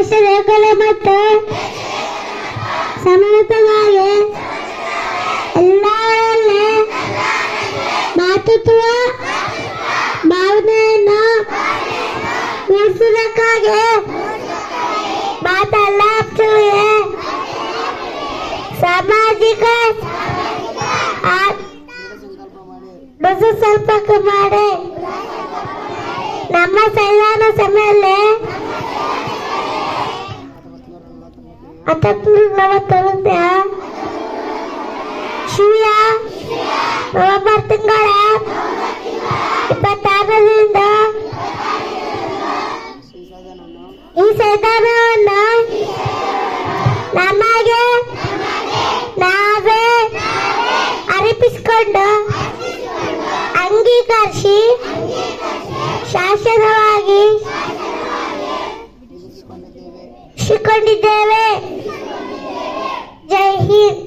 ದೇಶಗಳ ಮತ್ತು ಸಮಾನತೆಗಾಗಿ ಎಲ್ಲರಲ್ಲಿ ಮಾತೃತ್ವ ಭಾವನೆಯನ್ನು ಉಳಿಸುವುದಕ್ಕಾಗಿ ಮಾತನಾಡುತ್ತೇವೆ. ಸಾಮಾಜಿಕ ಸಂಕಲ್ಪ ಮಾಡಿ ನಮ್ಮ ಸಂವಿಧಾನ ಸಭೆಯಲ್ಲಿ 1949 ಶಿವಿಯ ನವೆಂಬರ್ ತಿಂಗಳ 26ರಿಂದ ಈ ಸಂವಿಧಾನವನ್ನು ನಮಗೆ ನಾವೇ ಅರ್ಪಿಸಿಕೊಂಡು ಅಂಗೀಕರಿಸಿ ಶಾಸನವಾಗಿ ಶಿಕೊಂಡಿದ್ದೇವೆ. ಜೈ ಹಿಂದ್.